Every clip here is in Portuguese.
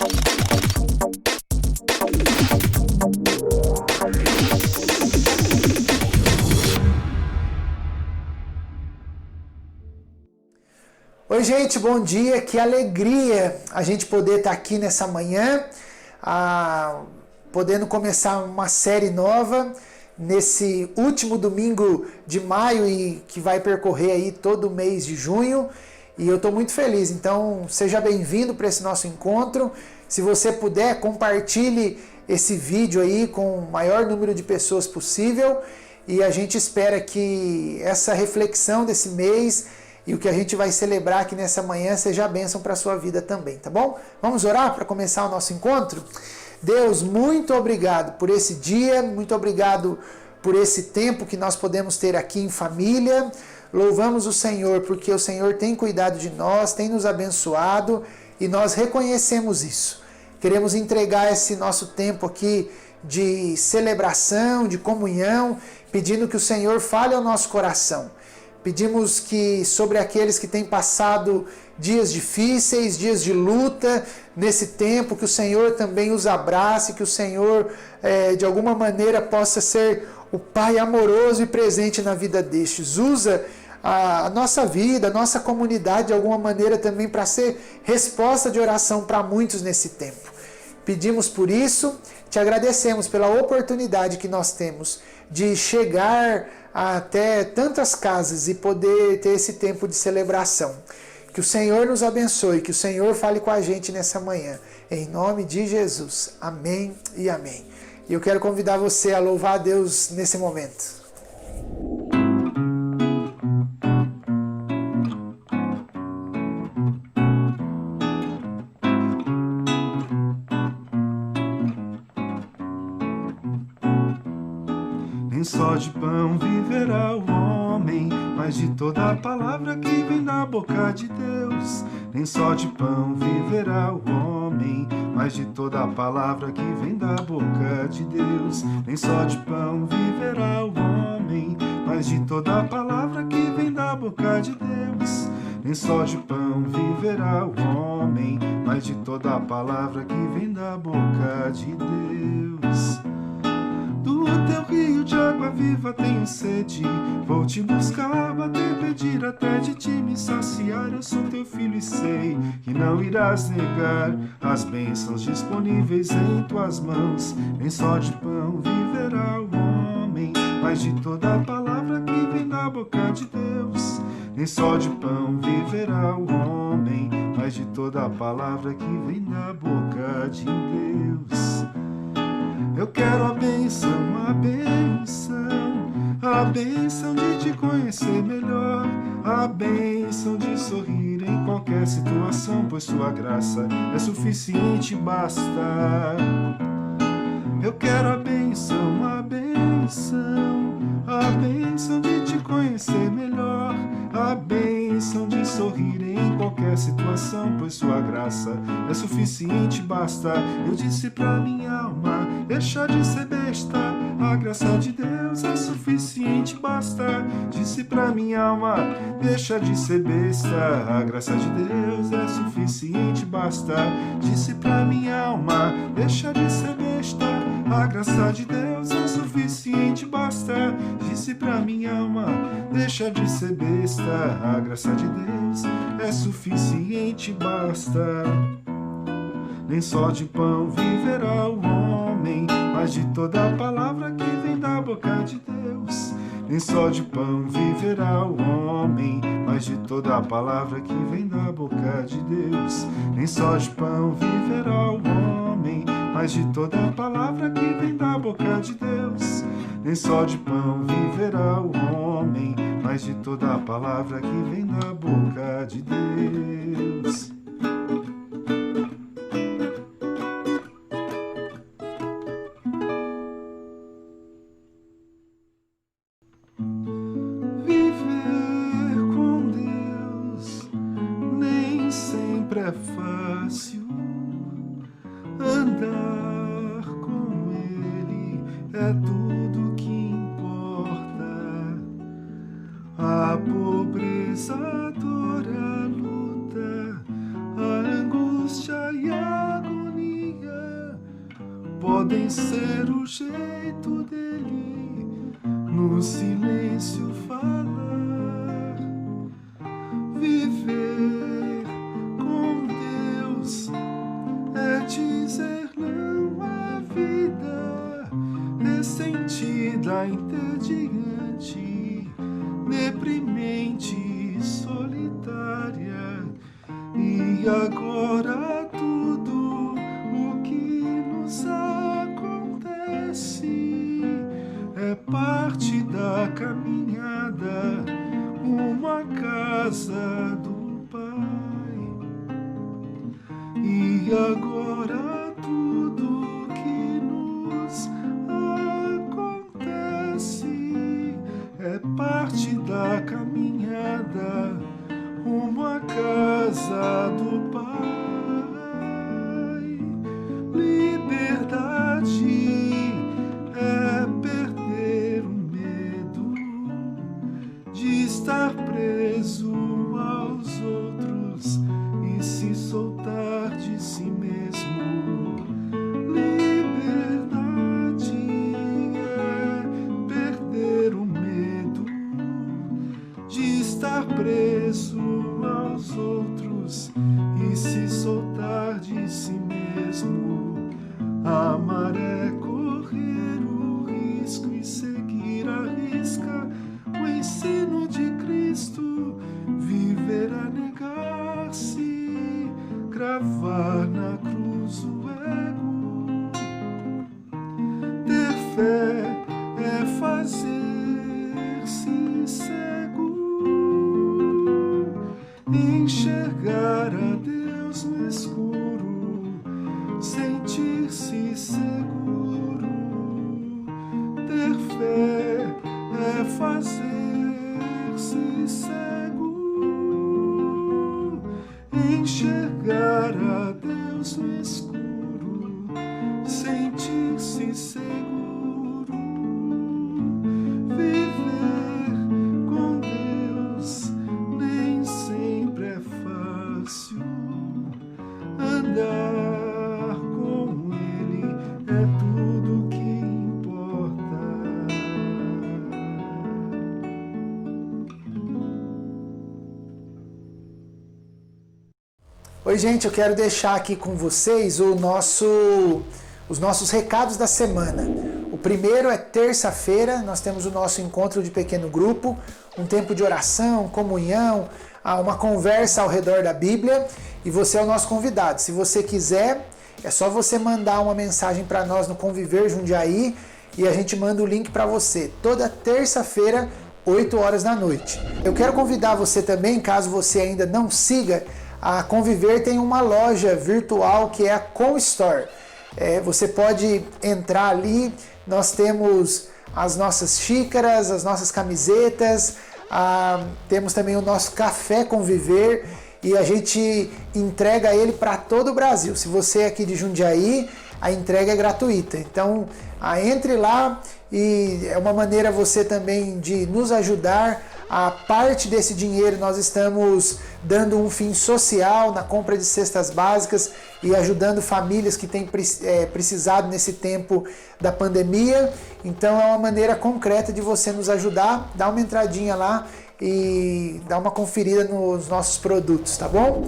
Oi gente, bom dia, que alegria a gente poder estar aqui nessa manhã, podendo começar uma série nova nesse último domingo de maio e que vai percorrer aí todo o mês de junho, e eu estou muito feliz, então seja bem-vindo para esse nosso encontro. Se você puder, compartilhe esse vídeo aí com o maior número de pessoas possível, e a gente espera que essa reflexão desse mês e o que a gente vai celebrar aqui nessa manhã seja a bênção para a sua vida também, tá bom? Vamos orar para começar o nosso encontro? Deus, muito obrigado por esse dia, muito obrigado por esse tempo que nós podemos ter aqui em família. Louvamos o Senhor porque o Senhor tem cuidado de nós, tem nos abençoado e nós reconhecemos isso. Queremos entregar esse nosso tempo aqui de celebração, de comunhão, pedindo que o Senhor fale ao nosso coração. Pedimos que sobre aqueles que têm passado dias difíceis, dias de luta, nesse tempo, que o Senhor também os abrace, que o Senhor, de alguma maneira, possa ser o Pai amoroso e presente na vida destes. Usa a nossa vida, a nossa comunidade, de alguma maneira, também para ser resposta de oração para muitos nesse tempo. Pedimos por isso, te agradecemos pela oportunidade que nós temos de chegar até tantas casas e poder ter esse tempo de celebração. Que o Senhor nos abençoe, que o Senhor fale com a gente nessa manhã. Em nome de Jesus. Amém e amém. E eu quero convidar você a louvar a Deus nesse momento. Nem só de pão viverá o homem, mas de toda a palavra que vem da boca de Deus. Nem só de pão viverá o homem, mas de toda a palavra que vem da boca de Deus. Nem só de pão viverá o homem, mas de toda a palavra que vem da boca de Deus. Nem só de pão viverá o homem, mas de toda a palavra que vem da boca de Deus. Do teu rio de água viva tenho sede, vou te buscar, bater, pedir até de ti me saciar. Eu sou teu filho e sei que não irás negar as bênçãos disponíveis em tuas mãos. Nem só de pão viverá o homem, mas de toda a palavra que vem da boca de Deus. Nem só de pão viverá o homem, mas de toda a palavra que vem da boca de Deus. Eu quero a bênção, a bênção de te conhecer melhor, a bênção de sorrir em qualquer situação, pois tua graça é suficiente, basta. Eu quero a bênção, a bênção de te conhecer melhor, a bênção de sorrir em qualquer situação, pois sua graça é suficiente, basta. Eu disse pra minha alma, deixa de ser besta, a graça de Deus é suficiente, basta. Disse pra minha alma, deixa de ser besta, a graça de Deus é suficiente, basta. Disse pra minha alma, deixa de ser besta, a graça de Deus é suficiente, basta. Disse pra minha alma, deixa de ser besta, a graça de Deus é suficiente, basta. Nem só de pão viverá o homem, mas de toda a palavra que vem da boca de Deus. Nem só de pão viverá o homem, mas de toda a palavra que vem da boca de Deus. Nem só de pão viverá o homem, mas de toda a palavra que vem da boca de Deus. Nem só de pão viverá o homem, mas de toda a palavra que vem da boca de Deus. Viver com Deus nem sempre é fácil. Andar com Ele é tudo que importa. A pobreza, a dor, a luta, a angústia e a agonia podem ser o jeito dele no silêncio falar. Viver com Deus é dizer não à vida ressentida, entediante, deprimente, solitária. E agora tudo o que nos acontece é parte da caminhada, uma casa do Pai. E agora tudo que nos acontece é parte da caminhada, uma casa do Pai. Liberdade é perder o medo de estar preso aos outros e se soltar de si mesmo. Liberdade é perder o medo de estar preso aos outros e se soltar de si mesmo. Amar é correr o risco e seguir à risca o ensino de Cristo. Viver é negar-se, cravar na cruz o ego. Ter fé é fazer-se cego, enxergar a Deus no escuro, sentir-se seguro. Ter fé é fazer-se cego, enxergar a Deus no escuro, sentir-se seguro. Viver com Deus nem sempre é fácil. Andar com Ele é tudo que importa. Oi, gente, eu quero deixar aqui com vocês os nossos recados da semana. O primeiro é terça-feira, nós temos o nosso encontro de pequeno grupo, um tempo de oração, comunhão, uma conversa ao redor da Bíblia, e você é o nosso convidado. Se você quiser, é só você mandar uma mensagem para nós no Conviver Jundiaí e a gente manda o link para você. Toda terça-feira, 8 horas da noite. Eu quero convidar você também, caso você ainda não siga, a Conviver tem uma loja virtual que é a ConStore. Você pode entrar ali, nós temos as nossas xícaras, as nossas camisetas, temos também o nosso café Conviver e a gente entrega ele para todo o Brasil. Se você é aqui de Jundiaí, a entrega é gratuita. Então, entre lá e é uma maneira você também de nos ajudar. A parte desse dinheiro nós estamos dando um fim social na compra de cestas básicas e ajudando famílias que têm precisado nesse tempo da pandemia. Então é uma maneira concreta de você nos ajudar. Dá uma entradinha lá e dá uma conferida nos nossos produtos, tá bom?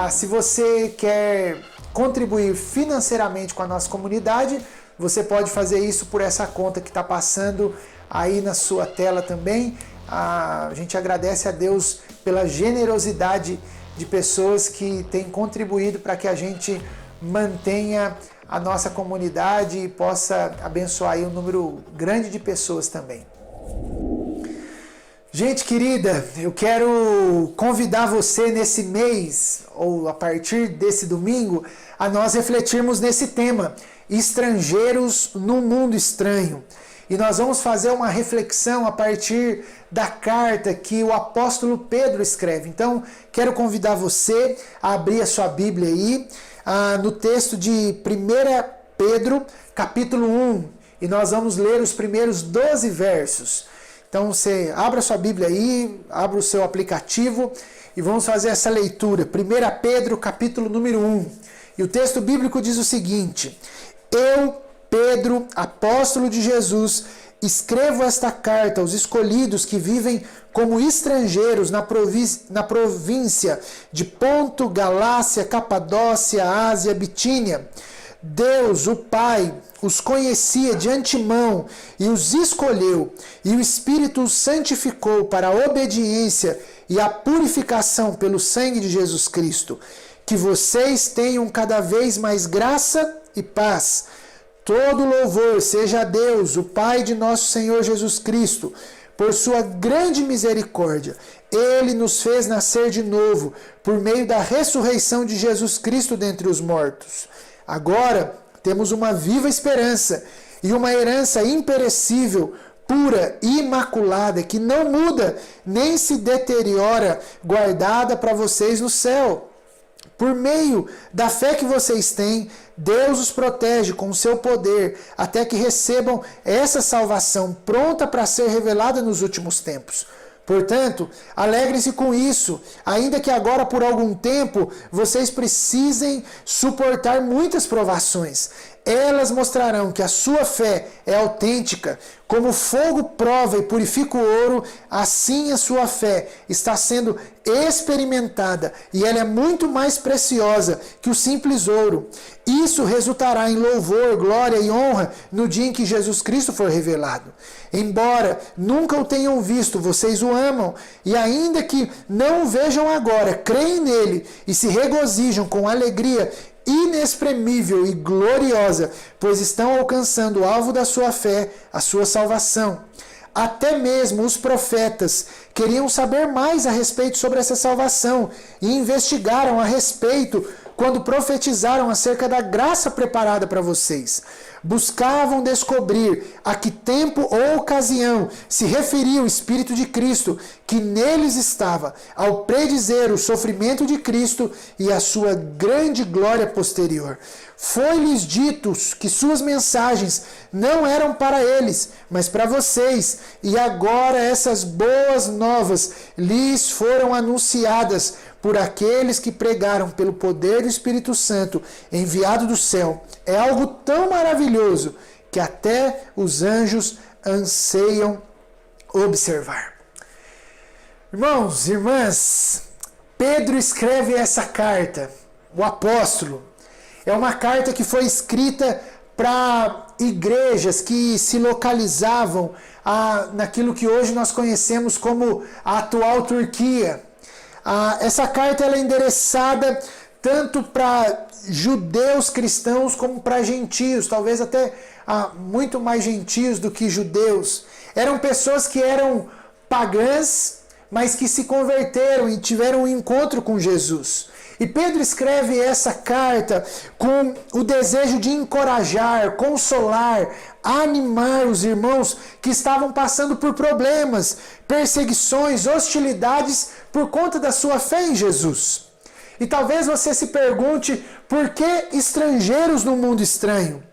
Se você quer contribuir financeiramente com a nossa comunidade, você pode fazer isso por essa conta que está passando aí na sua tela também. A gente agradece a Deus pela generosidade de pessoas que têm contribuído para que a gente mantenha a nossa comunidade e possa abençoar aí um número grande de pessoas também. Gente querida, eu quero convidar você nesse mês, ou a partir desse domingo, a nós refletirmos nesse tema, estrangeiros no mundo estranho. E nós vamos fazer uma reflexão a partir da carta que o apóstolo Pedro escreve. Então, quero convidar você a abrir a sua Bíblia aí, no texto de 1 Pedro, capítulo 1. E nós vamos ler os primeiros 12 versos. Então, você abra a sua Bíblia aí, abra o seu aplicativo e vamos fazer essa leitura. 1 Pedro, capítulo número 1. E o texto bíblico diz o seguinte: Eu, Pedro, apóstolo de Jesus, escrevo esta carta aos escolhidos que vivem como estrangeiros na província de Ponto, Galácia, Capadócia, Ásia, Bitínia. Deus, o Pai, os conhecia de antemão e os escolheu, e o Espírito os santificou para a obediência e a purificação pelo sangue de Jesus Cristo. Que vocês tenham cada vez mais graça e paz. Todo louvor seja a Deus, o Pai de nosso Senhor Jesus Cristo, por sua grande misericórdia. Ele nos fez nascer de novo, por meio da ressurreição de Jesus Cristo dentre os mortos. Agora temos uma viva esperança e uma herança imperecível, pura e imaculada, que não muda nem se deteriora, guardada para vocês no céu. Por meio da fé que vocês têm, Deus os protege com o seu poder, até que recebam essa salvação pronta para ser revelada nos últimos tempos. Portanto, alegrem-se com isso, ainda que agora por algum tempo vocês precisem suportar muitas provações. Elas mostrarão que a sua fé é autêntica. Como o fogo prova e purifica o ouro, assim a sua fé está sendo experimentada e ela é muito mais preciosa que o simples ouro. Isso resultará em louvor, glória e honra no dia em que Jesus Cristo for revelado. Embora nunca o tenham visto, vocês o amam, e ainda que não o vejam agora, creem nele e se regozijam com alegria inexprimível e gloriosa, pois estão alcançando o alvo da sua fé, a sua salvação. Até mesmo os profetas queriam saber mais a respeito sobre essa salvação e investigaram a respeito quando profetizaram acerca da graça preparada para vocês. Buscavam descobrir a que tempo ou ocasião se referia o Espírito de Cristo, que neles estava, ao predizer o sofrimento de Cristo e a sua grande glória posterior. Foi-lhes dito que suas mensagens não eram para eles, mas para vocês, e agora essas boas novas lhes foram anunciadas por aqueles que pregaram pelo poder do Espírito Santo enviado do céu. É algo tão maravilhoso que até os anjos anseiam observar. Irmãos, irmãs, Pedro escreve essa carta, o apóstolo. É uma carta que foi escrita para igrejas que se localizavam naquilo que hoje nós conhecemos como a atual Turquia. Essa carta ela é endereçada tanto para judeus cristãos como para gentios, talvez até muito mais gentios do que judeus. Eram pessoas que eram pagãs, mas que se converteram e tiveram um encontro com Jesus. E Pedro escreve essa carta com o desejo de encorajar, consolar, animar os irmãos que estavam passando por problemas, perseguições, hostilidades por conta da sua fé em Jesus. E talvez você se pergunte, por que estrangeiros no mundo estranho?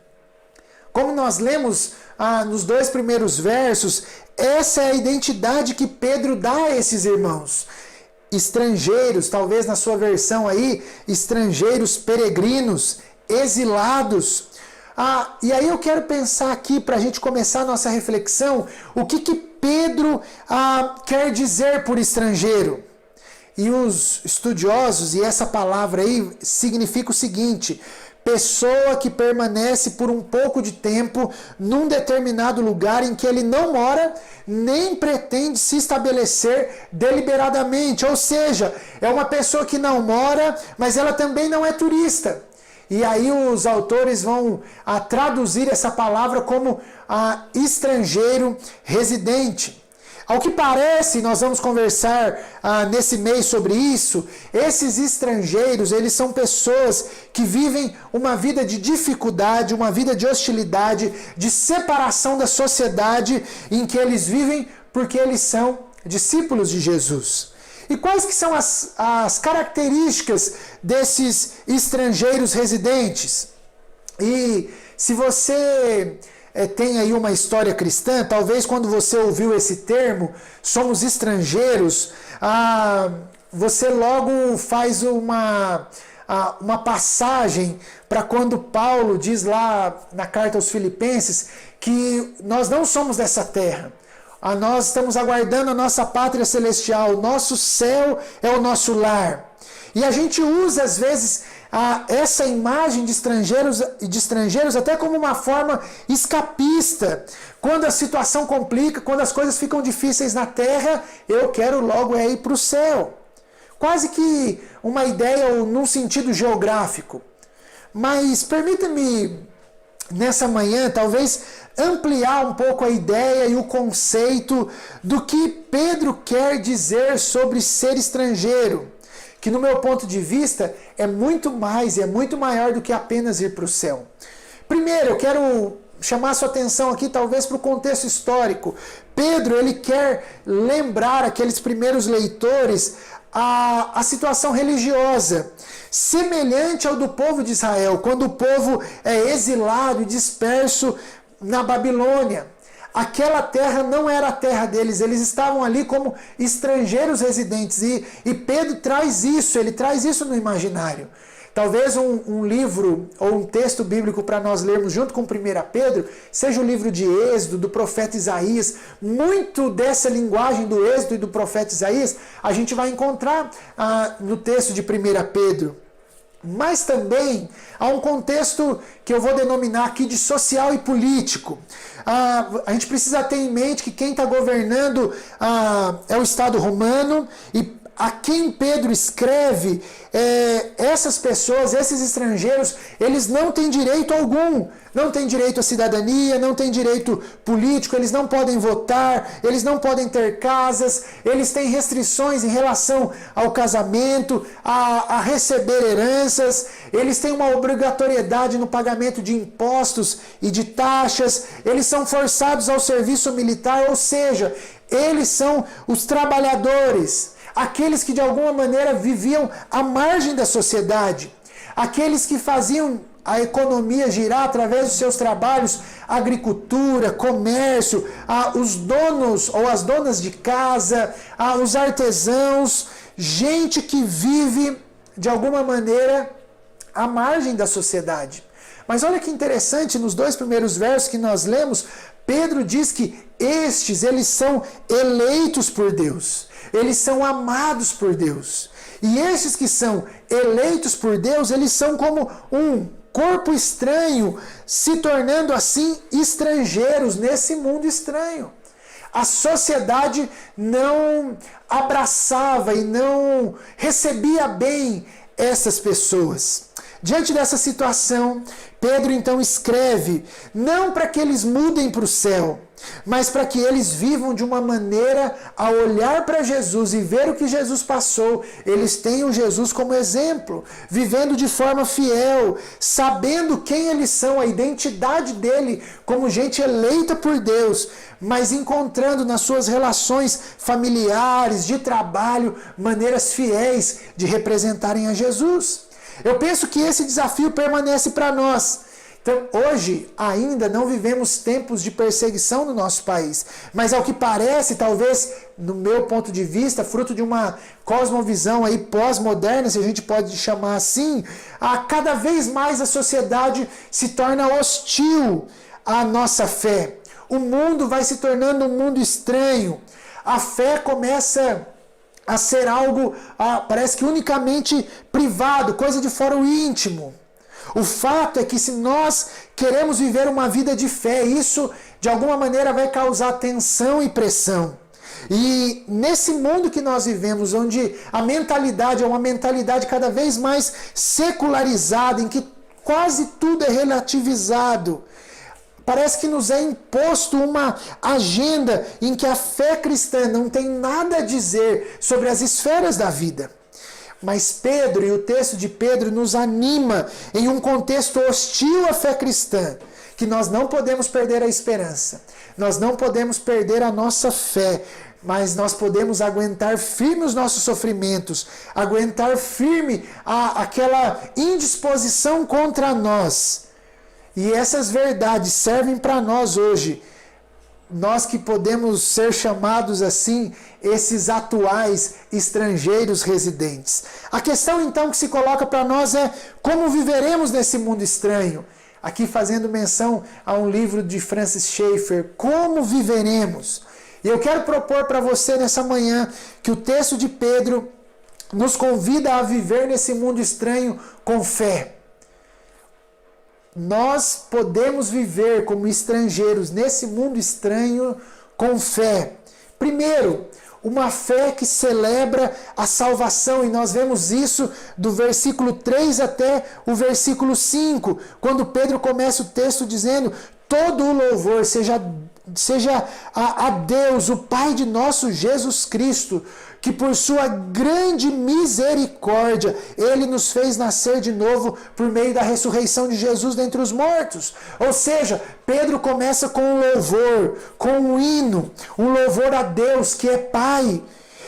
Como nós lemos nos 2 primeiros versos, essa é a identidade que Pedro dá a esses irmãos. Estrangeiros, talvez na sua versão aí, estrangeiros peregrinos, exilados. E aí eu quero pensar aqui, para a gente começar a nossa reflexão, o que Pedro quer dizer por estrangeiro. E os estudiosos, e essa palavra aí significa o seguinte: pessoa que permanece por um pouco de tempo num determinado lugar em que ele não mora, nem pretende se estabelecer deliberadamente. Ou seja, é uma pessoa que não mora, mas ela também não é turista. E aí os autores vão traduzir essa palavra como estrangeiro residente. Ao que parece, nós vamos conversar nesse mês sobre isso, esses estrangeiros, eles são pessoas que vivem uma vida de dificuldade, uma vida de hostilidade, de separação da sociedade em que eles vivem porque eles são discípulos de Jesus. E quais que são as características desses estrangeiros residentes? E se você tem aí uma história cristã, talvez quando você ouviu esse termo, somos estrangeiros, você logo faz uma uma passagem para quando Paulo diz lá na carta aos Filipenses que nós não somos dessa terra. Nós estamos aguardando a nossa pátria celestial, o nosso céu é o nosso lar. E a gente usa às vezes essa imagem de estrangeiros até como uma forma escapista. Quando a situação complica, quando as coisas ficam difíceis na terra, eu quero logo ir para o céu. Quase que uma ideia num sentido geográfico. Mas permita-me, nessa manhã, talvez ampliar um pouco a ideia e o conceito do que Pedro quer dizer sobre ser estrangeiro, que no meu ponto de vista é muito mais e é muito maior do que apenas ir para o céu. Primeiro, eu quero chamar sua atenção aqui talvez para o contexto histórico. Pedro, ele quer lembrar aqueles primeiros leitores a situação religiosa, semelhante ao do povo de Israel, quando o povo é exilado e disperso na Babilônia. Aquela terra não era a terra deles, eles estavam ali como estrangeiros residentes. E Pedro traz isso, ele traz isso no imaginário. Talvez um livro ou um texto bíblico para nós lermos junto com 1 Pedro, seja o livro de Êxodo, do profeta Isaías. Muito dessa linguagem do Êxodo e do profeta Isaías a gente vai encontrar no texto de 1 Pedro. Mas também há um contexto que eu vou denominar aqui de social e político. A gente precisa ter em mente que quem está governando é o Estado romano, e a quem Pedro escreve, essas pessoas, esses estrangeiros, eles não têm direito algum. Não têm direito à cidadania, não têm direito político, eles não podem votar, eles não podem ter casas, eles têm restrições em relação ao casamento, a receber heranças, eles têm uma obrigatoriedade no pagamento de impostos e de taxas, eles são forçados ao serviço militar, ou seja, eles são os trabalhadores, aqueles que de alguma maneira viviam à margem da sociedade, aqueles que faziam a economia girar através dos seus trabalhos, agricultura, comércio, os donos ou as donas de casa, os artesãos, gente que vive de alguma maneira à margem da sociedade. Mas olha que interessante, nos 2 primeiros versos que nós lemos, Pedro diz que eles são eleitos por Deus, eles são amados por Deus. E esses que são eleitos por Deus, eles são como um corpo estranho, se tornando assim estrangeiros nesse mundo estranho. A sociedade não abraçava e não recebia bem essas pessoas. Diante dessa situação, Pedro então escreve, não para que eles mudem para o céu, mas para que eles vivam de uma maneira a olhar para Jesus e ver o que Jesus passou. Eles tenham Jesus como exemplo, vivendo de forma fiel, sabendo quem eles são, a identidade dele como gente eleita por Deus, mas encontrando nas suas relações familiares, de trabalho, maneiras fiéis de representarem a Jesus. Eu penso que esse desafio permanece para nós. Então, hoje, ainda não vivemos tempos de perseguição no nosso país, mas ao que parece, talvez, no meu ponto de vista, fruto de uma cosmovisão aí pós-moderna, se a gente pode chamar assim, cada vez mais a sociedade se torna hostil à nossa fé. O mundo vai se tornando um mundo estranho. A fé começa a ser algo, parece que unicamente privado, coisa de fora o íntimo. O fato é que se nós queremos viver uma vida de fé, isso de alguma maneira vai causar tensão e pressão. E nesse mundo que nós vivemos, onde a mentalidade é uma mentalidade cada vez mais secularizada, em que quase tudo é relativizado, parece que nos é imposto uma agenda em que a fé cristã não tem nada a dizer sobre as esferas da vida. Mas Pedro e o texto de Pedro nos anima em um contexto hostil à fé cristã, que nós não podemos perder a esperança, nós não podemos perder a nossa fé, mas nós podemos aguentar firme os nossos sofrimentos, aguentar firme aquela indisposição contra nós. E essas verdades servem para nós hoje, nós que podemos ser chamados assim, esses atuais estrangeiros residentes. A questão então que se coloca para nós é como viveremos nesse mundo estranho? Aqui fazendo menção a um livro de Francis Schaeffer, Como Viveremos? E eu quero propor para você nessa manhã que o texto de Pedro nos convida a viver nesse mundo estranho com fé. Nós podemos viver como estrangeiros nesse mundo estranho com fé. Primeiro, uma fé que celebra a salvação, e nós vemos isso do versículo 3 até o versículo 5, quando Pedro começa o texto dizendo: todo o louvor seja a Deus, o Pai de nosso Jesus Cristo, que por sua grande misericórdia, Ele nos fez nascer de novo por meio da ressurreição de Jesus dentre os mortos. Ou seja, Pedro começa com um louvor, com um hino, um louvor a Deus que é Pai.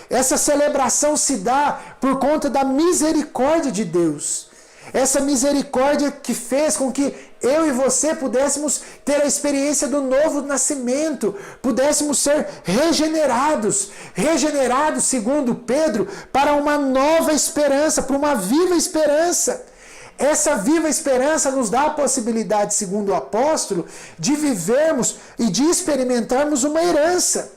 Essa celebração se dá por conta da misericórdia de Deus. Essa misericórdia que fez com que eu e você pudéssemos ter a experiência do novo nascimento, pudéssemos ser regenerados, segundo Pedro, para uma nova esperança, para uma viva esperança. Essa viva esperança nos dá a possibilidade, segundo o apóstolo, de vivermos e de experimentarmos uma herança.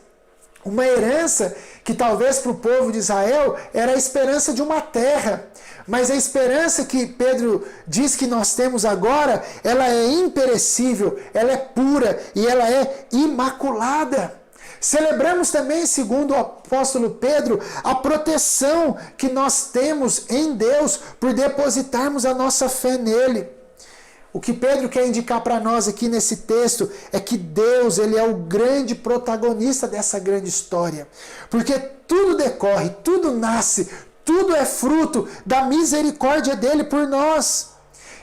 Uma herança que talvez para o povo de Israel era a esperança de uma terra. Mas a esperança que Pedro diz que nós temos agora, ela é imperecível, ela é pura e ela é imaculada. Celebramos também, segundo o apóstolo Pedro, a proteção que nós temos em Deus por depositarmos a nossa fé nele. O que Pedro quer indicar para nós aqui nesse texto é que Deus, ele é o grande protagonista dessa grande história. Porque tudo decorre, tudo nasce, tudo é fruto da misericórdia dele por nós.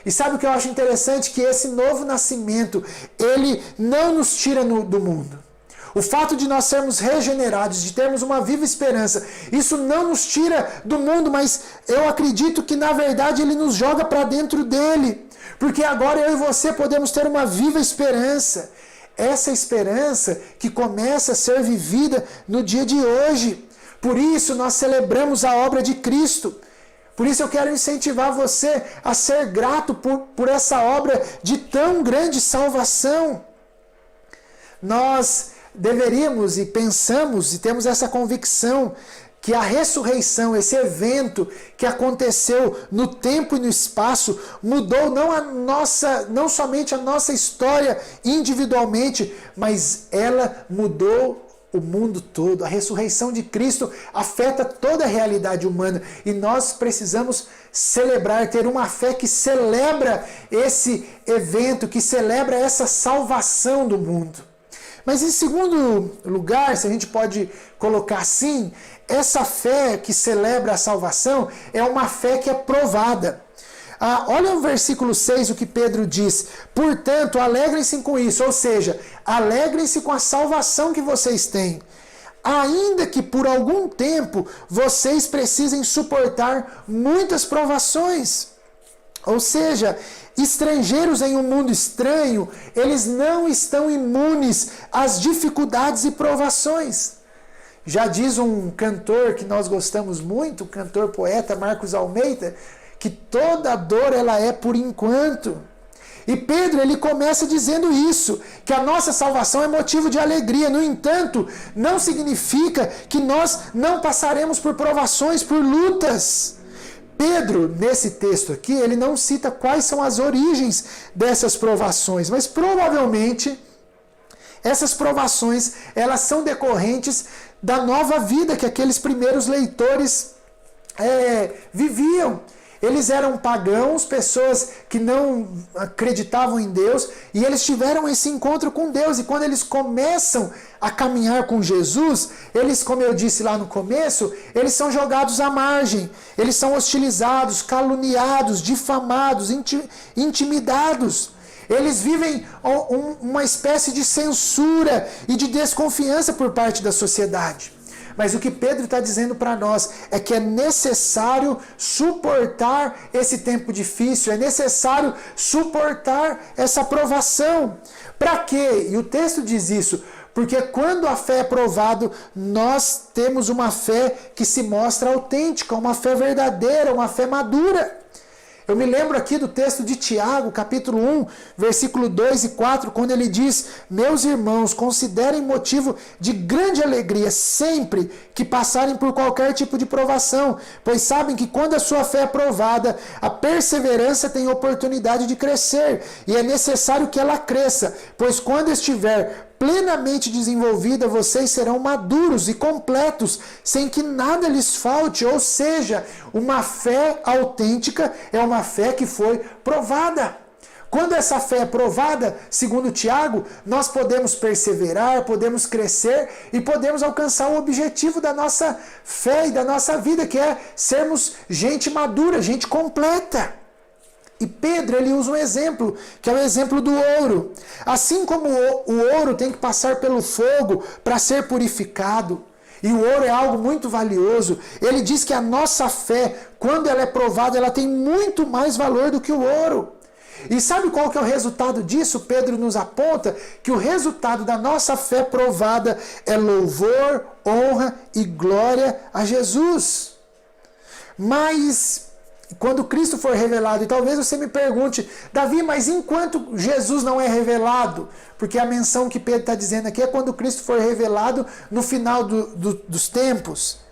E sabe o que eu acho interessante? Que esse novo nascimento, ele não nos tira do mundo. O fato de nós sermos regenerados, de termos uma viva esperança, isso não nos tira do mundo, mas eu acredito que na verdade ele nos joga para dentro dele. Porque agora eu e você podemos ter uma viva esperança. Essa esperança que começa a ser vivida no dia de hoje. Por isso nós celebramos a obra de Cristo. Por isso eu quero incentivar você a ser grato por essa obra de tão grande salvação. Nós deveríamos e pensamos e temos essa convicção que a ressurreição, esse evento que aconteceu no tempo e no espaço, mudou não somente a nossa história individualmente, mas ela mudou o mundo todo. A ressurreição de Cristo afeta toda a realidade humana e nós precisamos celebrar, ter uma fé que celebra esse evento, que celebra essa salvação do mundo. Mas em segundo lugar, se a gente pode colocar assim, essa fé que celebra a salvação é uma fé que é provada. Olha o versículo 6, o que Pedro diz: portanto, alegrem-se com isso, ou seja, alegrem-se com a salvação que vocês têm, ainda que por algum tempo vocês precisem suportar muitas provações. Ou seja, estrangeiros em um mundo estranho, eles não estão imunes às dificuldades e provações. Já diz um cantor que nós gostamos muito, o cantor poeta Marcos Almeida, que toda dor ela é por enquanto. E Pedro ele começa dizendo isso, que a nossa salvação é motivo de alegria. No entanto, não significa que nós não passaremos por provações, por lutas. Pedro, nesse texto aqui, ele não cita quais são as origens dessas provações, mas provavelmente essas provações, elas são decorrentes da nova vida que aqueles primeiros leitores viviam. Eles eram pagãos, pessoas que não acreditavam em Deus, e eles tiveram esse encontro com Deus. E quando eles começam a caminhar com Jesus, eles, como eu disse lá no começo, eles são jogados à margem. Eles são hostilizados, caluniados, difamados, intimidados. Eles vivem uma espécie de censura e de desconfiança por parte da sociedade. Mas o que Pedro está dizendo para nós é que é necessário suportar esse tempo difícil, é necessário suportar essa provação. Para quê? E o texto diz isso, Porque quando a fé é provada, nós temos uma fé que se mostra autêntica, uma fé verdadeira, uma fé madura. Eu me lembro aqui do texto de Tiago, capítulo 1, versículo 2 e 4, quando ele diz: meus irmãos, considerem motivo de grande alegria sempre que passarem por qualquer tipo de provação, pois sabem que quando a sua fé é provada, a perseverança tem oportunidade de crescer, e é necessário que ela cresça, pois quando estiver plenamente desenvolvida, vocês serão maduros e completos, sem que nada lhes falte. Ou seja, uma fé autêntica é uma fé que foi provada. Quando essa fé é provada, segundo Tiago, nós podemos perseverar, podemos crescer e podemos alcançar o objetivo da nossa fé e da nossa vida, que é sermos gente madura, gente completa. E Pedro, ele usa um exemplo, que é o exemplo do ouro. Assim como o ouro tem que passar pelo fogo para ser purificado, e o ouro é algo muito valioso, ele diz que a nossa fé, quando ela é provada, ela tem muito mais valor do que o ouro. E sabe qual que é o resultado disso? Pedro nos aponta que o resultado da nossa fé provada é louvor, honra e glória a Jesus. Mas quando Cristo for revelado, e talvez você me pergunte: Davi, mas enquanto Jesus não é revelado? Porque a menção que Pedro está dizendo aqui é quando Cristo for revelado no final dos tempos.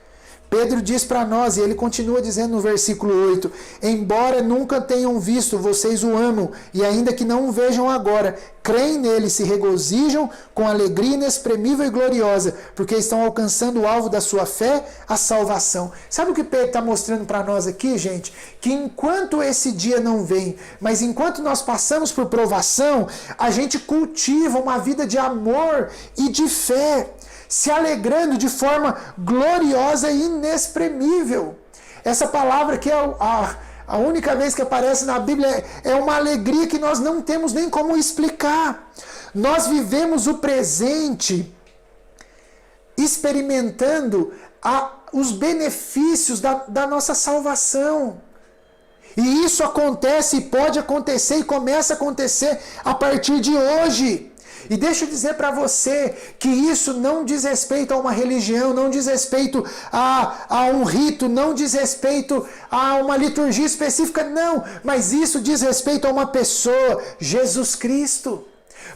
Pedro diz para nós, e ele continua dizendo no versículo 8: embora nunca tenham visto, vocês o amam, e ainda que não o vejam agora, creem nele, se regozijam com alegria inexprimível e gloriosa, porque estão alcançando o alvo da sua fé, a salvação. Sabe o que Pedro está mostrando para nós aqui, gente? Que enquanto esse dia não vem, mas enquanto nós passamos por provação, a gente cultiva uma vida de amor e de fé, se alegrando de forma gloriosa e inexprimível. Essa palavra que é a única vez que aparece na Bíblia é uma alegria que nós não temos nem como explicar. Nós vivemos o presente experimentando os benefícios da nossa salvação. E isso acontece e pode acontecer e começa a acontecer a partir de hoje. E deixa eu dizer para você que isso não diz respeito a uma religião, não diz respeito a um rito, não diz respeito a uma liturgia específica, não. Mas isso diz respeito a uma pessoa, Jesus Cristo.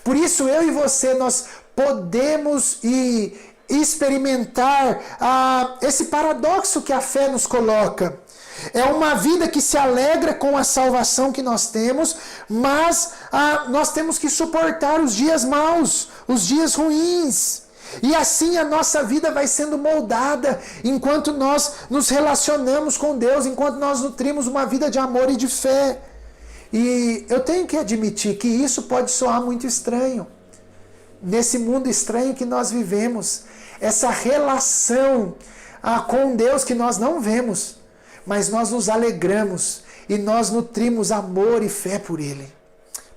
Por isso eu e você, nós podemos experimentar esse paradoxo que a fé nos coloca. É uma vida que se alegra com a salvação que nós temos, mas nós temos que suportar os dias maus, os dias ruins. E assim a nossa vida vai sendo moldada enquanto nós nos relacionamos com Deus, enquanto nós nutrimos uma vida de amor e de fé. E eu tenho que admitir que isso pode soar muito estranho. Nesse mundo estranho que nós vivemos, essa relação com Deus que nós não vemos, mas nós nos alegramos e nós nutrimos amor e fé por Ele.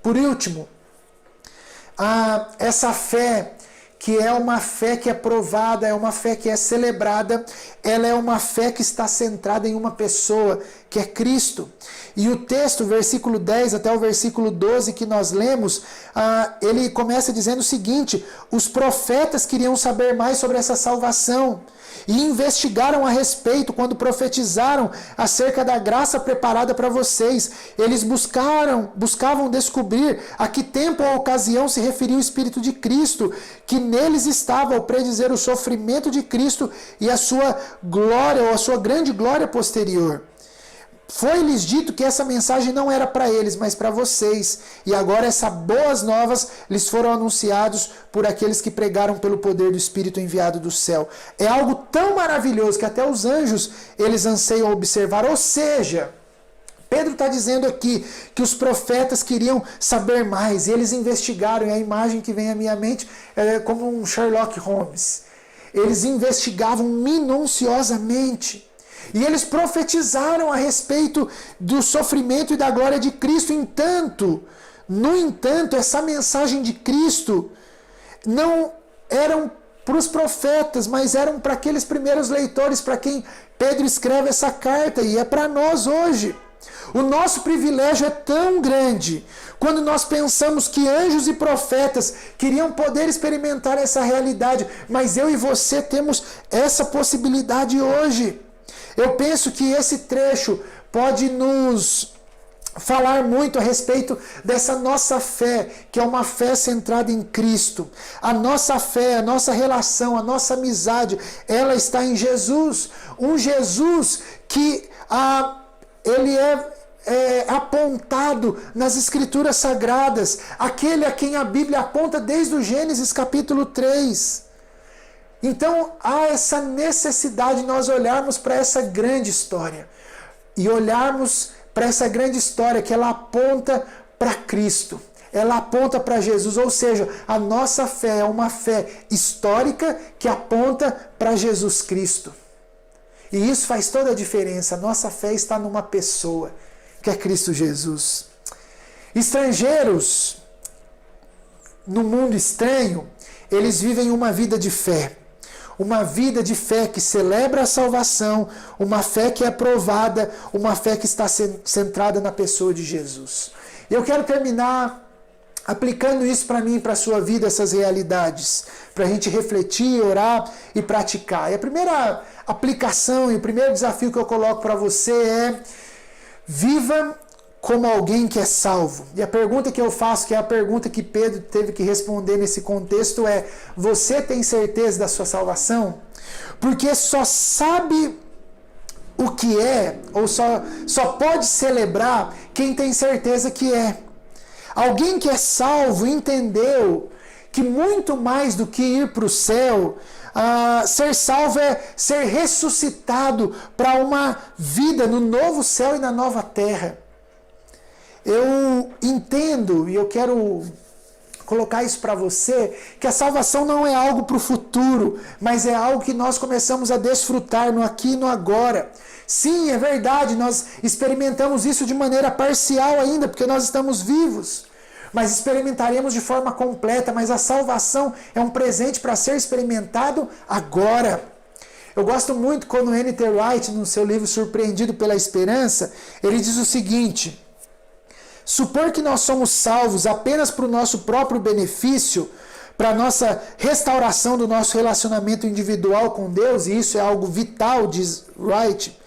Por último, essa fé, que é uma fé que é provada, é uma fé que é celebrada, ela é uma fé que está centrada em uma pessoa, que é Cristo. E o texto, versículo 10 até o versículo 12 que nós lemos, ele começa dizendo o seguinte: os profetas queriam saber mais sobre essa salvação e investigaram a respeito quando profetizaram acerca da graça preparada para vocês. Eles buscavam descobrir a que tempo ou ocasião se referia o Espírito de Cristo, que neles estava ao predizer o sofrimento de Cristo e a sua glória, ou a sua grande glória posterior. Foi-lhes dito que essa mensagem não era para eles, mas para vocês. E agora essas boas novas lhes foram anunciados por aqueles que pregaram pelo poder do Espírito enviado do céu. É algo tão maravilhoso que até os anjos eles anseiam observar. Ou seja, Pedro está dizendo aqui que os profetas queriam saber mais. E eles investigaram. E a imagem que vem à minha mente é como um Sherlock Holmes. Eles investigavam minuciosamente. E eles profetizaram a respeito do sofrimento e da glória de Cristo. No entanto, essa mensagem de Cristo não eram para os profetas, mas eram para aqueles primeiros leitores, para quem Pedro escreve essa carta, e é para nós hoje. O nosso privilégio é tão grande quando nós pensamos que anjos e profetas queriam poder experimentar essa realidade, mas eu e você temos essa possibilidade hoje. Eu penso que esse trecho pode nos falar muito a respeito dessa nossa fé, que é uma fé centrada em Cristo. A nossa fé, a nossa relação, a nossa amizade, ela está em Jesus. Um Jesus que ele é apontado nas Escrituras Sagradas, aquele a quem a Bíblia aponta desde o Gênesis capítulo 3. Então há essa necessidade de nós olharmos para essa grande história e olharmos para essa grande história que ela aponta para Cristo, ela aponta para Jesus, ou seja, a nossa fé é uma fé histórica que aponta para Jesus Cristo. E isso faz toda a diferença. A nossa fé está numa pessoa, que é Cristo Jesus. Estrangeiros no mundo estranho, eles vivem uma vida de fé. Uma vida de fé que celebra a salvação, uma fé que é provada, uma fé que está centrada na pessoa de Jesus. Eu quero terminar aplicando isso para mim e para a sua vida, essas realidades, para a gente refletir, orar e praticar. E a primeira aplicação e o primeiro desafio que eu coloco para você é: viva como alguém que é salvo. E a pergunta que eu faço, que é a pergunta que Pedro teve que responder nesse contexto, é: você tem certeza da sua salvação? Porque só sabe o que é, ou só pode celebrar quem tem certeza que é. Alguém que é salvo entendeu que muito mais do que ir para o céu, ser salvo é ser ressuscitado para uma vida no novo céu e na nova terra. Eu entendo, e eu quero colocar isso para você, que a salvação não é algo para o futuro, mas é algo que nós começamos a desfrutar no aqui e no agora. Sim, é verdade, nós experimentamos isso de maneira parcial ainda, porque nós estamos vivos. Mas experimentaremos de forma completa, mas a salvação é um presente para ser experimentado agora. Eu gosto muito quando N.T. Wright, no seu livro Surpreendido pela Esperança, ele diz o seguinte: supor que nós somos salvos apenas para o nosso próprio benefício, para a nossa restauração do nosso relacionamento individual com Deus, e isso é algo vital, diz Wright,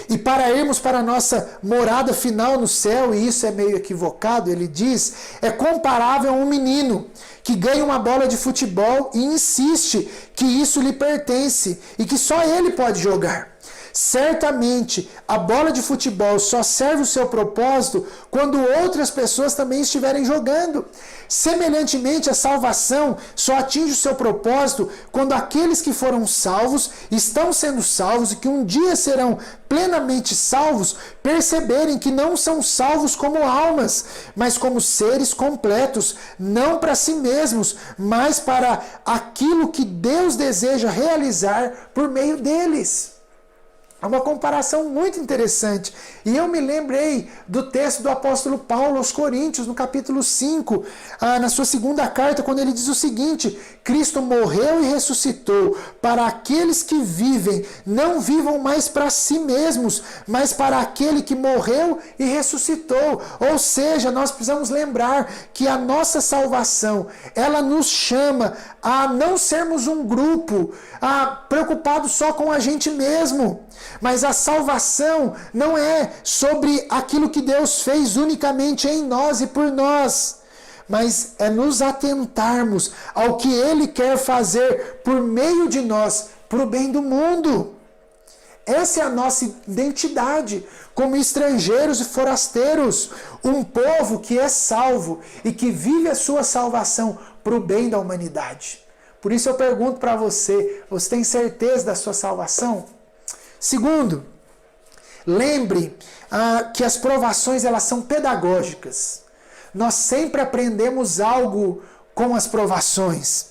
e para irmos para a nossa morada final no céu, e isso é meio equivocado, ele diz, é comparável a um menino que ganha uma bola de futebol e insiste que isso lhe pertence e que só ele pode jogar. Certamente, a bola de futebol só serve o seu propósito quando outras pessoas também estiverem jogando. Semelhantemente, a salvação só atinge o seu propósito quando aqueles que foram salvos, estão sendo salvos e que um dia serão plenamente salvos, perceberem que não são salvos como almas, mas como seres completos, não para si mesmos, mas para aquilo que Deus deseja realizar por meio deles. É uma comparação muito interessante. E eu me lembrei do texto do apóstolo Paulo aos Coríntios, no capítulo 5, na sua segunda carta, quando ele diz o seguinte: Cristo morreu e ressuscitou para aqueles que vivem, não vivam mais para si mesmos, mas para aquele que morreu e ressuscitou. Ou seja, nós precisamos lembrar que a nossa salvação, ela nos chama a não sermos um grupo preocupado só com a gente mesmo. Mas a salvação não é sobre aquilo que Deus fez unicamente em nós e por nós, mas é nos atentarmos ao que Ele quer fazer por meio de nós, para o bem do mundo. Essa é a nossa identidade como estrangeiros e forasteiros, um povo que é salvo e que vive a sua salvação para o bem da humanidade. Por isso eu pergunto para você, você tem certeza da sua salvação? Segundo, lembre que as provações elas são pedagógicas. Nós sempre aprendemos algo com as provações.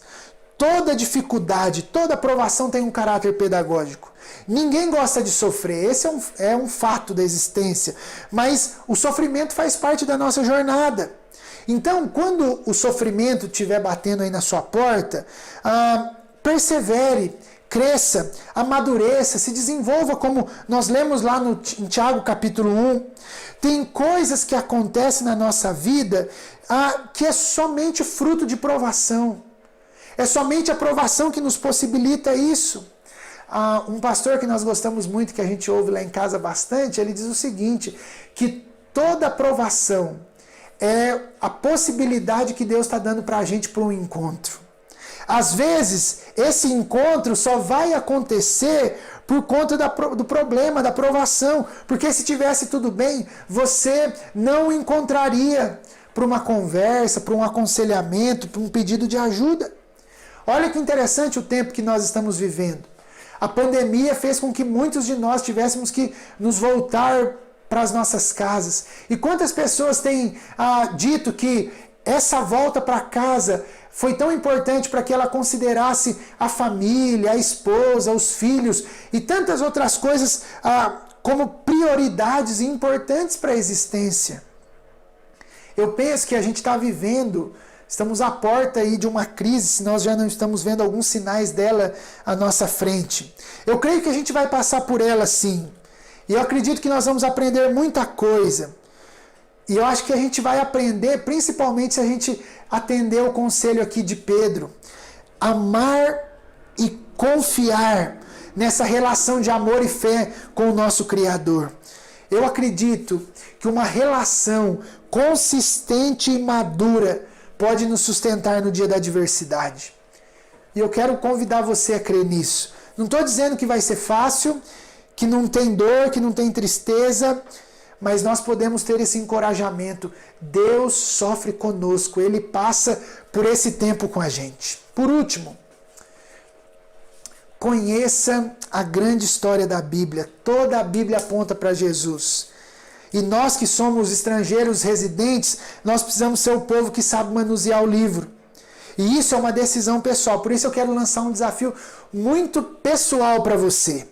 Toda dificuldade, toda provação tem um caráter pedagógico. Ninguém gosta de sofrer, esse é um fato da existência. Mas o sofrimento faz parte da nossa jornada. Então, quando o sofrimento estiver batendo aí na sua porta, persevere. cresça, amadureça, se desenvolva, como nós lemos lá em Tiago capítulo 1. Tem coisas que acontecem na nossa vida que é somente fruto de provação. É somente a provação que nos possibilita isso. Um pastor que nós gostamos muito, que a gente ouve lá em casa bastante, ele diz o seguinte, que toda provação é a possibilidade que Deus está dando para a gente para um encontro. Às vezes, esse encontro só vai acontecer por conta do problema, da provação. Porque se tivesse tudo bem, você não encontraria para uma conversa, para um aconselhamento, para um pedido de ajuda. Olha que interessante o tempo que nós estamos vivendo. A pandemia fez com que muitos de nós tivéssemos que nos voltar para as nossas casas. E quantas pessoas têm dito que essa volta para casa foi tão importante para que ela considerasse a família, a esposa, os filhos e tantas outras coisas como prioridades importantes para a existência. Eu penso que a gente está vivendo, estamos à porta aí de uma crise, se nós já não estamos vendo alguns sinais dela à nossa frente. Eu creio que a gente vai passar por ela sim. E eu acredito que nós vamos aprender muita coisa. E eu acho que a gente vai aprender, principalmente se a gente atender o conselho aqui de Pedro. Amar e confiar nessa relação de amor e fé com o nosso Criador. Eu acredito que uma relação consistente e madura pode nos sustentar no dia da adversidade. E eu quero convidar você a crer nisso. Não estou dizendo que vai ser fácil, que não tem dor, que não tem tristeza, mas nós podemos ter esse encorajamento. Deus sofre conosco, Ele passa por esse tempo com a gente. Por último, conheça a grande história da Bíblia. Toda a Bíblia aponta para Jesus. E nós que somos estrangeiros residentes, nós precisamos ser o povo que sabe manusear o livro. E isso é uma decisão pessoal. Por isso eu quero lançar um desafio muito pessoal para você.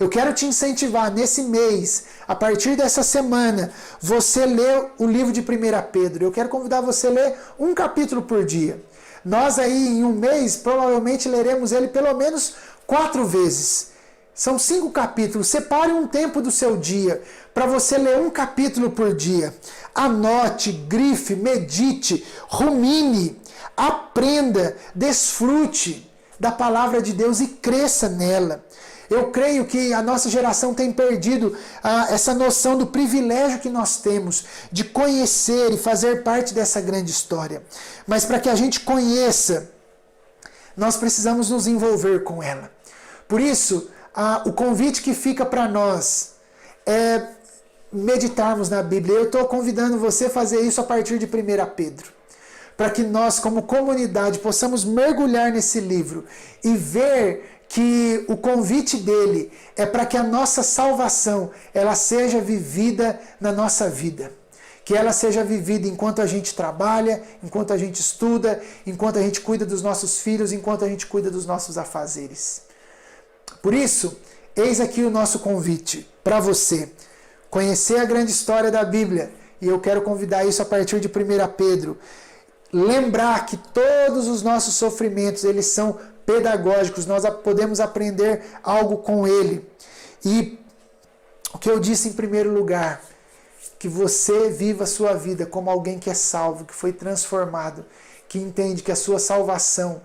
Eu quero te incentivar nesse mês, a partir dessa semana, você ler o livro de 1 Pedro. Eu quero convidar você a ler um capítulo por dia. Nós aí em um mês, provavelmente leremos ele pelo menos 4 vezes. São 5 capítulos. Separe um tempo do seu dia para você ler um capítulo por dia. Anote, grife, medite, rumine, aprenda, desfrute da palavra de Deus e cresça nela. Eu creio que a nossa geração tem perdido essa noção do privilégio que nós temos de conhecer e fazer parte dessa grande história. Mas para que a gente conheça, nós precisamos nos envolver com ela. Por isso, o convite que fica para nós é meditarmos na Bíblia. Eu estou convidando você a fazer isso a partir de 1 Pedro. Para que nós, como comunidade, possamos mergulhar nesse livro e ver que o convite dele é para que a nossa salvação ela seja vivida na nossa vida. Que ela seja vivida enquanto a gente trabalha, enquanto a gente estuda, enquanto a gente cuida dos nossos filhos, enquanto a gente cuida dos nossos afazeres. Por isso, eis aqui o nosso convite para você. Conhecer a grande história da Bíblia. E eu quero convidar isso a partir de 1 Pedro. Lembrar que todos os nossos sofrimentos, eles são pedagógicos, nós podemos aprender algo com ele. E o que eu disse em primeiro lugar, que você viva a sua vida como alguém que é salvo, que foi transformado, que entende que a sua salvação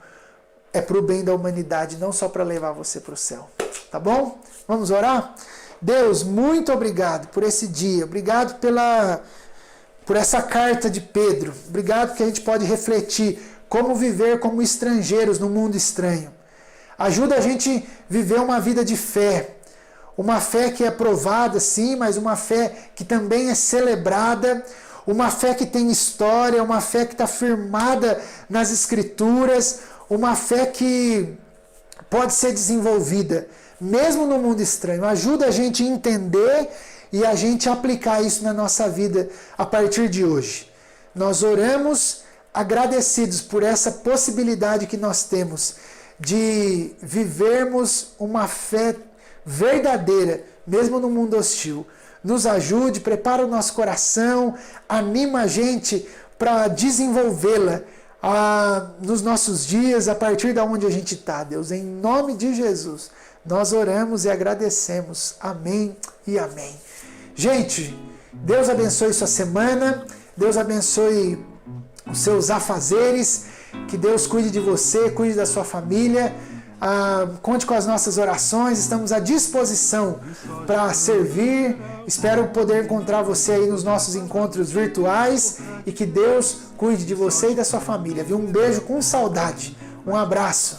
é para o bem da humanidade, não só para levar você para o céu. Tá bom? Vamos orar? Deus, muito obrigado por esse dia, obrigado por essa carta de Pedro, obrigado que a gente pode refletir como viver como estrangeiros no mundo estranho. Ajuda a gente a viver uma vida de fé. Uma fé que é provada, sim, mas uma fé que também é celebrada. Uma fé que tem história, uma fé que está firmada nas Escrituras. Uma fé que pode ser desenvolvida, mesmo no mundo estranho. Ajuda a gente a entender e a gente aplicar isso na nossa vida a partir de hoje. Nós oramos agradecidos por essa possibilidade que nós temos de vivermos uma fé verdadeira, mesmo no mundo hostil. Nos ajude, prepara o nosso coração, anima a gente para desenvolvê-la nos nossos dias, a partir de onde a gente está, Deus. Em nome de Jesus, nós oramos e agradecemos. Amém e amém. Gente, Deus abençoe sua semana, Deus abençoe os seus afazeres, que Deus cuide de você, cuide da sua família. Conte com as nossas orações, estamos à disposição para servir. Espero poder encontrar você aí nos nossos encontros virtuais e que Deus cuide de você e da sua família. Um beijo com saudade, um abraço.